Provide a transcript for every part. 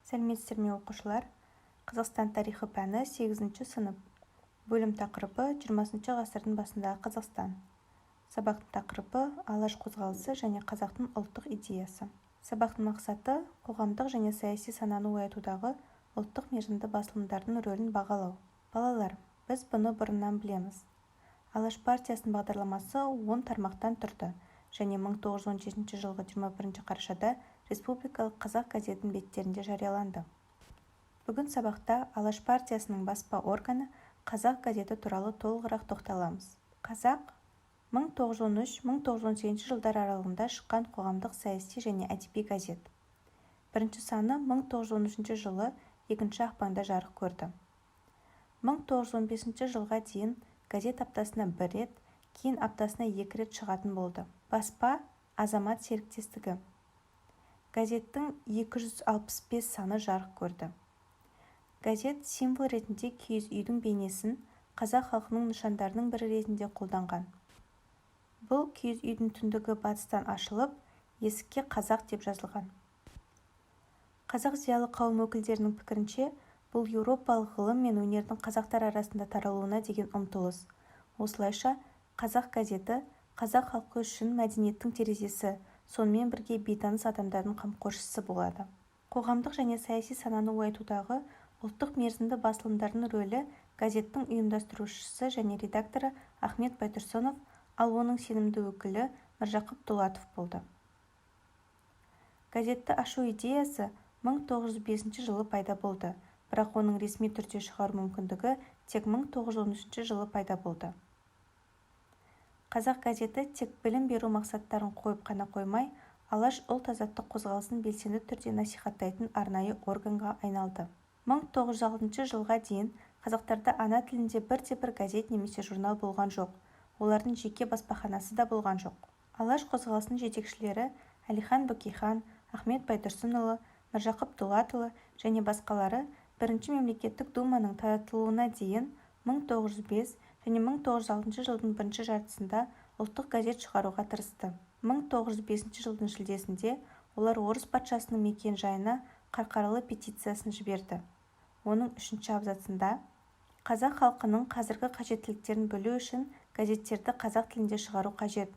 Сәлеметсіздер ме оқушылар? Қазақстан тарихы пәні 8-ші сынып. Бөлім тақырыбы 20 ғасырдың басындағы Қазақстан. Сабақтың тақырыбы алаш қозғалысы және қазақтың ұлттық идеясы. Сабақтың мақсаты қоғамдық және саяси сананы оятудағы ұлттық мерзімді басылымдардың рөлін бағалау. Балалар, біз бұны бұрыннан білеміз. Алаш партиясының бағдарламасы 10 тармақтан тұрды және 1917 жылғы 21 қарашада Республикалық қазақ газетінің беттерінде жарияланды. Бүгін сабақта Алаш партиясының баспа органы қазақ газеті туралы толығырақ тоқталамыз. Қазақ 1913-1918 жылдар аралығында шыққан қоғамдық саяси және әдеби газет. Бірінші саны 1913 жылы 2 ақпанда жарық көрді. 1915 жылға дейін газет аптасына 1 рет, кейін аптасына 2 рет шығатын болды. Баспа Азамат серіктестігі. Газеттің 265 саны жарық көрді. Газет символ ретінде киіз үйдің бейнесін қазақ халқының нышандарының бірі ретінде қолданған. Бұл киіз үйдің түндігі батыстан ашылып, есікке қазақ деп жазылған. Қазақ зиялы қауым өкілдерінің пікірінше, бұл еуропалық ғылым мен өнердің қазақтар арасында таралуына деген ұмтылыс. Осылайша, қазақ газеті қазақ халқы үшін мәдениеттің терезесі, сонымен бірге бейтаныс адамдардың қамқоршысы болады. Қоғамдық және саяси сананы оятудағы ұлттық мерзімді басылымдардың рөлі газеттің ұйымдастырушысы және редакторы Ахмет Байтұрсынов, ал оның сенімді өкілі Міржақып Дулатов болды. Газетті ашу идеясы 1905 жылы пайда болды, бірақ оның ресми түрде шығару мүмкіндігі тек 1913 жылы пайда болды. Қазақ газеті тек білім беру мақсаттарын қойып қана қоймай, алаш ұлт-азаттық қозғалысын белсенді түрде насихаттайтын арнайы органға айналды. 1906 жылға дейін қазақтарда ана тілінде бірде-бір газет немесе журнал болған жоқ. Олардың жеке баспаханасы да болған жоқ. Алаш қозғалысының жетекшілері Әлихан Бөкейхан, Ахмет Байтұрсынұлы, Міржақып Дулатұлы және басқалары Бірінші мемлекеттік думаның таратылуына дейін 1905 және 1906 жылдың бірінші жартысында ұлттық газет шығаруға тырысты. 1905 жылдың шілдесінде олар орыс патшасының мекен-жайына қарқаралы петициясын жіберді. Оның 3-ші абзацында қазақ халқының қазіргі қажеттіліктерін білу үшін газеттерді қазақ тілінде шығару қажет.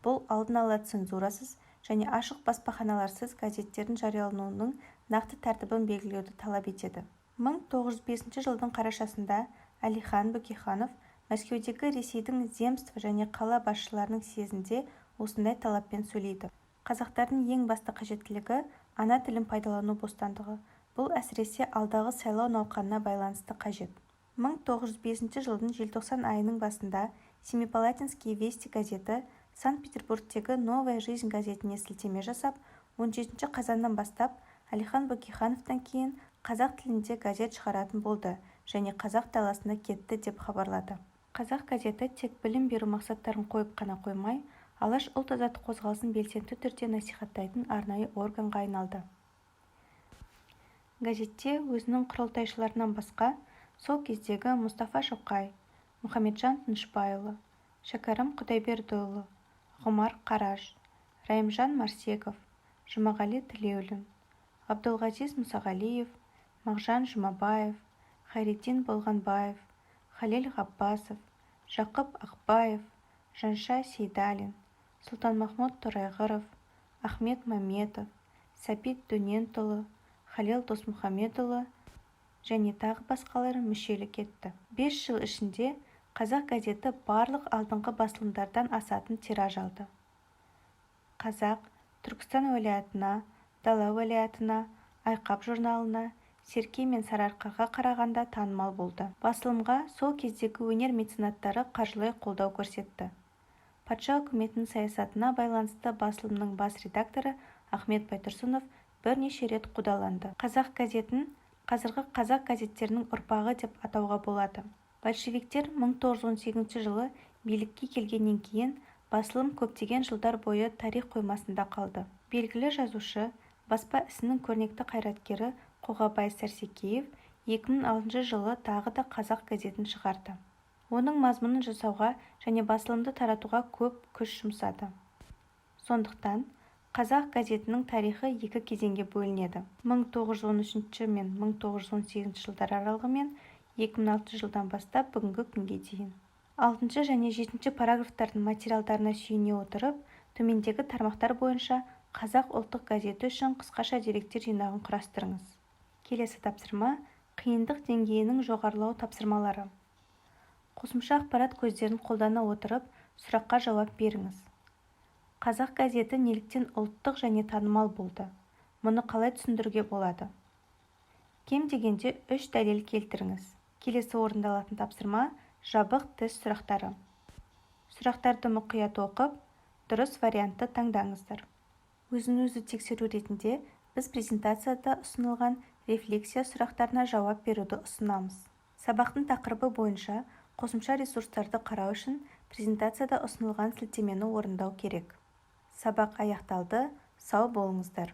Бұл алдын ала цензурасыз және ашық баспаханаларсыз газеттердің жариялануының нақты тәртібін белгілеуді талап етеді. 1905 жылдың қарашасында Әлихан Бөкейханов Мәскеудегі Ресейдің земство және қала басшыларының съезінде осындай талаппен сөйлейді. Қазақтардың ең басты қажеттілігі ана тілін пайдалану бостандығы. Бұл әсіресе алдағы сайлау науқанына байланысты қажет. 1905 жылдың желтоқсан айының басында Семипалатинский вести газеті Санкт-Петербургтегі Новая жизнь газетіне сілтеме жасап, 17 қазаннан бастап Әлихан Бөкейхановтан кейін қазақ тілінде газет шығаратын болды және қазақ даласына кетті деп хабарлады. Қазақ газеті тек білім беру мақсаттарын қойып қана қоймай, алаш ұлт-азаттық қозғалысын белсенді түрде насихаттайтын арнайы органға айналды. Газетте өзінің құрылтайшыларынан басқа сол кездегі Мұстафа Шоқай, Мұхамеджан Тынышпайұлы, Шәкәрім Құдайбердіұлы, Ғұмар Қараш, Райымжан Марсеков, Жұмағали Тілеулин, Абдулғазиз Мұсағалиев, Мағжан Жұмабаев, Хайреддин Болғанбаев, Халел Ғаббасов, Жақып Ақбаев, Жанша Сейдалин, Сұлтанмахмұт Торайғыров, Ахмет Маметов, Сәбит Дөнентұлы, Халел Досмұхамедұлы және тағы басқалары мүшелік етті. 5 жыл ішінде қазақ газеті барлық алдыңғы басылымдардан асатын тираж алды. Қазақ, Түркістан уәлаятына, Дала уәлаятына, Айқап журналына, Серке мен Сарыарқаға қарағанда танымал болды. Басылымға сол кездегі өнер меценаттары қаржылай қолдау көрсетті. Патша үкіметінің саясатына байланысты басылымның бас редакторы Ахмет Байтұрсынов бірнеше рет қудаланды. Қазақ газетін қазіргі қазақ газеттерінің ұрпағы деп атауға болады. Большевиктер 1918 жылы билікке келгеннен кейін басылым көптеген жылдар бойы тарих қоймасында қалды. Белгілі жазушы, баспа ісінің көрнекті қайраткері Қоғабай Сәрсекеев 2006 жылы тағы да қазақ газетін шығарды. Оның мазмұнын жасауға және басылымды таратуға көп күш жұмсады. Сондықтан Қазақ газетінің тарихы екі кезеңге бөлінеді. 1913 мен 1918 жылдар аралығы мен 2006 жылдан бастап бүгінгі күнге дейін. 6 және 7 параграфтардың материалдарына сүйене отырып, төмендегі тармақтар бойынша Қазақ ұлттық газеті үшін қысқаша деректер жинағын құрастырыңыз. Келесі тапсырма – қиындық деңгейінің жоғарылау тапсырмалары. Қосымша ақпарат көздерін қолдана отырып, сұраққа жауап беріңіз. Қазақ газеті неліктен ұлттық және танымал болды? Мұны қалай түсіндіруге болады? Кем дегенде 3 дәлел келтіріңіз. Келесі орындалатын тапсырма – жабық тест сұрақтары. Сұрақтарды мұқият оқып, дұрыс вариантты таңдаңыздар. Өзін-өзі тексеру ретінде біз презентацияда ұсынылған рефлексия сұрақтарына жауап беруді ұсынамыз. Сабақтың тақырыбы бойынша қосымша ресурстарды қарау үшін презентацияда ұсынылған сілтемені орындау керек. Сабақ аяқталды, сау болыңыздар.